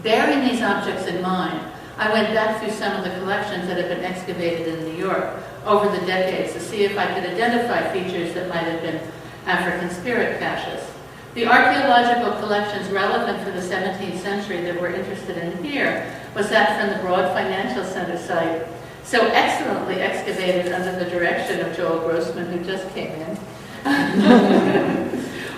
Bearing these objects in mind, I went back through some of the collections that had been excavated in New York over the decades to see if I could identify features that might have been African spirit caches. The archaeological collections relevant for the 17th century that we're interested in here was that from the Broad Financial Center site, so excellently excavated under the direction of Joel Grossman, who just came in.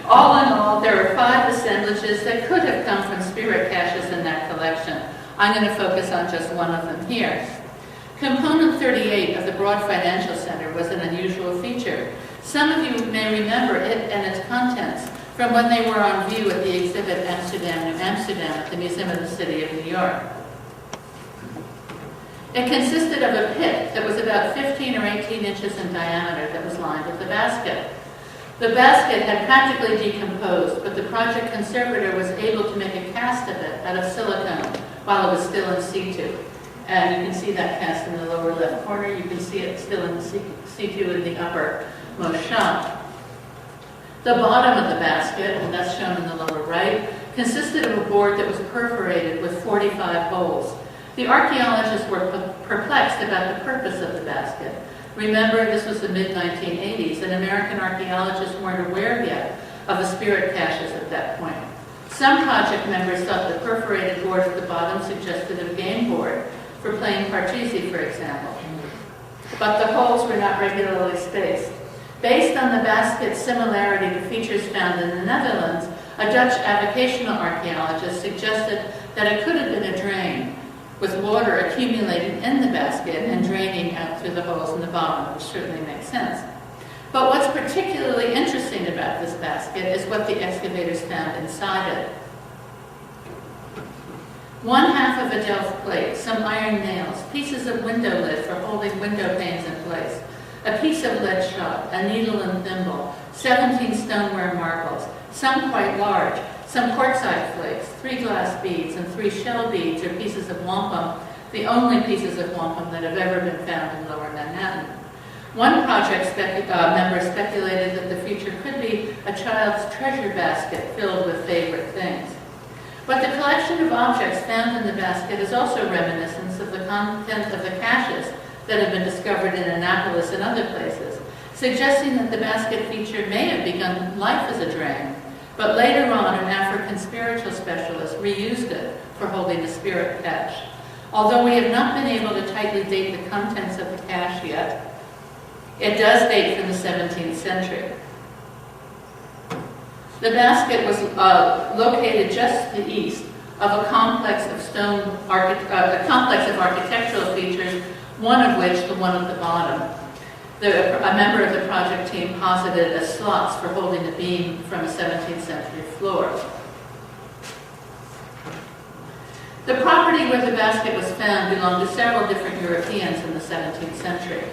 All in all, there are 5 assemblages that could have come from spirit caches in that collection. I'm going to focus on just one of them here. Component 38 of the Broad Financial Center was an unusual feature. Some of you may remember it and its contents from when they were on view at the exhibit Digging-New-Amsterdam at the Museum of the City of New York. It consisted of a pit that was about 15 or 18 inches in diameter that was lined with a basket. The basket had practically decomposed, but the project conservator was able to make a cast of it out of silicone while it was still in situ. And you can see that cast in the lower left corner. You can see it still in situ in the uppermost shot. The bottom of the basket, and that's shown in the lower right, consisted of a board that was perforated with 45 holes. The archaeologists were perplexed about the purpose of the basket. Remember, this was the mid-1980s, and American archaeologists weren't aware yet of the spirit caches at that point. Some project members thought the perforated board at the bottom suggested a game board for playing Parcheesi, for example. But the holes were not regularly spaced. Based on the basket's similarity to features found in the Netherlands, a Dutch avocational archaeologist suggested that it could have been a drain, with water accumulating in the basket and draining out through the holes in the bottom, which certainly makes sense. But what's particularly interesting about this basket is what the excavators found inside it. 1/2 of a Delft plate, some iron nails, pieces of window lid for holding window panes in place, a piece of lead shot, a needle and thimble, 17 stoneware marbles, some quite large, some quartzite flakes, 3 glass beads, and 3 shell beads or pieces of wampum, the only pieces of wampum that have ever been found in Lower Manhattan. One project member speculated that the feature could be a child's treasure basket filled with favorite things. But the collection of objects found in the basket is also reminiscent of the content of the caches that have been discovered in Annapolis and other places, suggesting that the basket feature may have begun life as a drain, but later on an African spiritual specialist reused it for holding a spirit cache. Although we have not been able to tightly date the contents of the cache yet, it does date from the 17th century. The basket was located just to the east of a complex of architectural features, one of which, the one at the bottom, a member of the project team posited as slots for holding the beam from a 17th century floor. The property where the basket was found belonged to several different Europeans in the 17th century.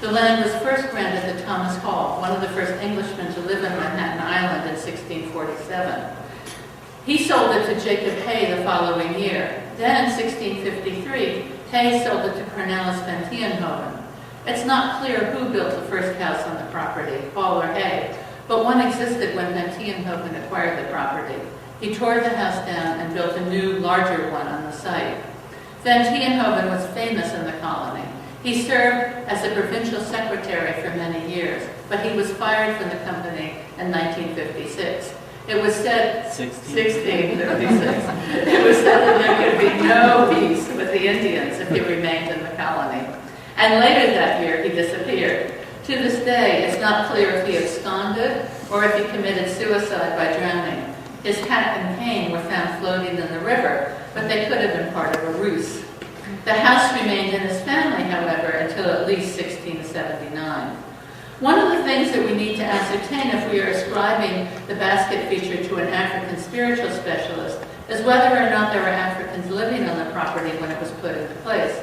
The land was first granted to Thomas Hall, one of the first Englishmen to live in Manhattan Island in 1647. He sold it to Jacob Hay the following year. Then in 1653, Hay sold it to Cornelis van Tienhoven. It's not clear who built the first house on the property, Hall or Hay, but one existed when Van Tienhoven acquired the property. He tore the house down and built a new, larger one on the site. Van Tienhoven was famous in the colony. He served as a provincial secretary for many years, but he was fired from the company in 1956. It was said, 1636, it was said that there could be no peace with the Indians if he remained in the colony. And later that year, he disappeared. To this day, it's not clear if he absconded or if he committed suicide by drowning. His hat and cane were found floating in the river, but they could have been part of a ruse. The house remained in his family, however, until at least 1679. One of the things that we need to ascertain if we are ascribing the basket feature to an African spiritual specialist is whether or not there were Africans living on the property when it was put into place.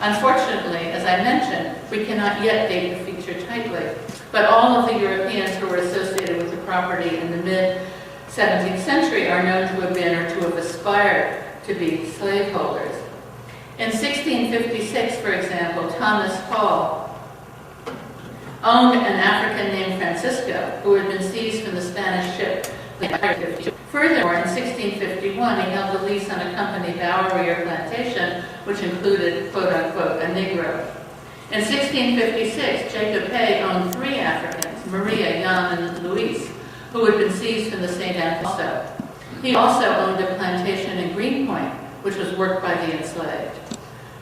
Unfortunately, as I mentioned, we cannot yet date the feature tightly, but all of the Europeans who were associated with the property in the mid-17th century are known to have been or to have aspired to be slaveholders. In 1656, for example, Thomas Hall owned an African named Francisco, who had been seized from the Spanish ship Furthermore, in 1651, he held a lease on a company bowery or plantation, which included, quote-unquote, a Negro. In 1656, Jacob Hay owned 3 Africans, Maria, Jan, and Luis, who had been seized from the St. Anne also. He also owned a plantation in Greenpoint, which was worked by the enslaved.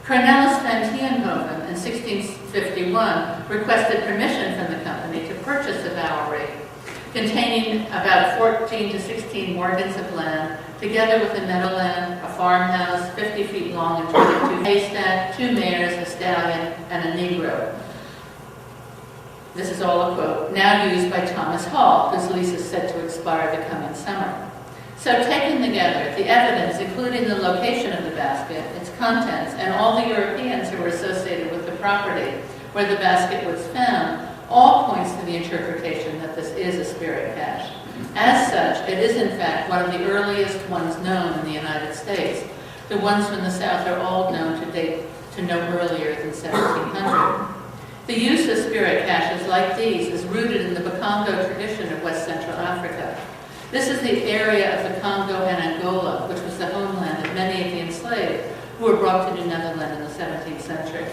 Cornelis van Tienhoven in 1651 requested permission from the company to purchase a bowery containing about 14 to 16 morgens of land, together with a meadowland, a farmhouse 50 feet long and 22 haystack, 2 mares, a stallion, and a Negro. This is all a quote, now used by Thomas Hall, whose lease is set to expire the coming summer. So taken together, the evidence, including the location of the basket, its contents, and all the Europeans who were associated with the property where the basket was found, all points to the interpretation that this is a spirit cache. As such, it is in fact one of the earliest ones known in the United States. The ones from the South are all known to date to no earlier than 1700. The use of spirit caches like these is rooted in the Bakongo tradition of West Central Africa. This is the area of the Congo and Angola, which was the homeland of many of the enslaved who were brought to New Netherland in the 17th century.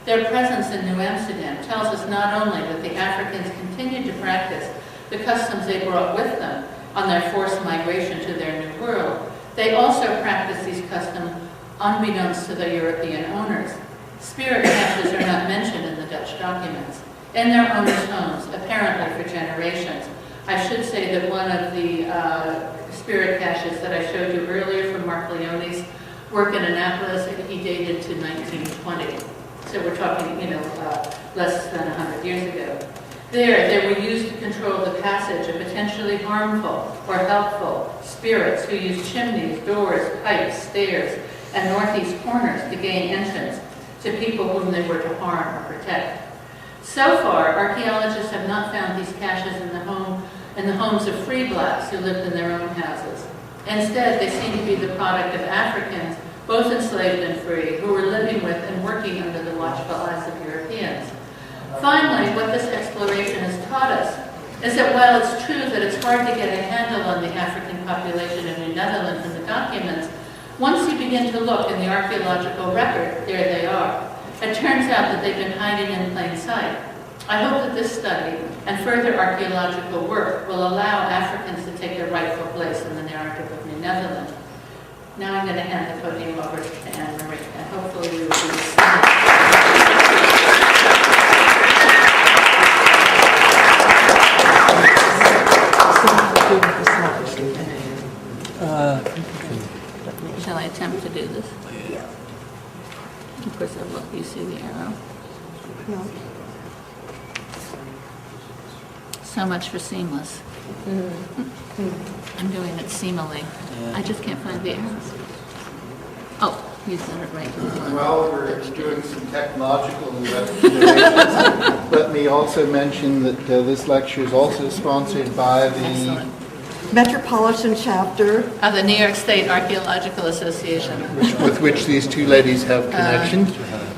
Their presence in New-Amsterdam tells us not only that the Africans continued to practice the customs they brought with them on their forced migration to their new world, they also practiced these customs unbeknownst to the European owners. Spirit caches are not mentioned in the Dutch documents. In their owners' homes, apparently for generations. I should say that one of the spirit caches that I showed you earlier from Mark Leone's work in Annapolis, he dated to 1920. So we're talking, less than 100 years ago. They were used to control the passage of potentially harmful or helpful spirits who used chimneys, doors, pipes, stairs, and northeast corners to gain entrance to people whom they were to harm or protect. So far, archaeologists have not found these caches in the homes of free blacks who lived in their own houses. Instead, they seem to be the product of Africans, both enslaved and free, who were living with and working under the watchful eyes of Europeans. Finally, what this exploration has taught us is that while it's true that it's hard to get a handle on the African population in New Netherlands in the documents, once you begin to look in the archaeological record, there they are. It turns out that they've been hiding in plain sight. I hope that this study and further archaeological work will allow Africans to take their rightful place in the narrative of New Netherlands. Now I'm going to hand the podium over to Anne-Marie, and hopefully we will do the same. Shall I attempt to do this? Of course, you see the arrow. No. So much for seamless. I'm doing it seamily. I just can't find the arrows. Oh, you said it right. Well, we're doing some technological investigations. Let me also mention that this lecture is also sponsored by the Excellent. Metropolitan chapter Of the New York State Archaeological Association. with which these two ladies have connection.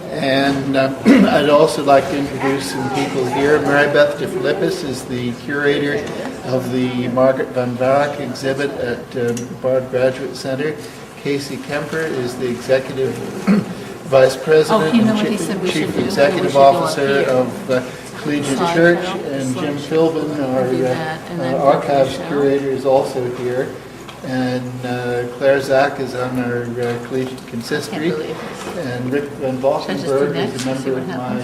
And I'd also like to introduce some people here. Mary Beth de Philippus is the curator of the Margaret van Vaak exhibit at Bard Graduate Center. Casey Kemper is the executive vice president and chief executive officer of Collegiate Church, and Jim Philbin, our archives curator, is also here. And Claire Zach is on our collegiate consistory, and Rick Van Valkenburg is a member of my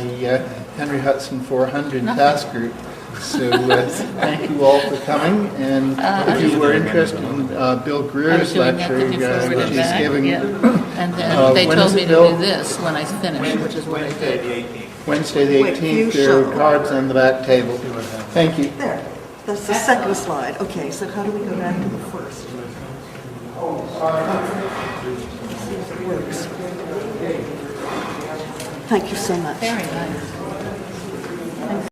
Henry Hudson 400 task group. So thank you all for coming, and if you were interested in Bill Greer's lecture, which he's giving, and then they told me to do this when I finished, which is what I did. Wednesday the 18th, there are cards on the back table. Thank you. there. That's the second slide. Okay, so how do we go back to the first? See if it works. Thank you so much. Very nice.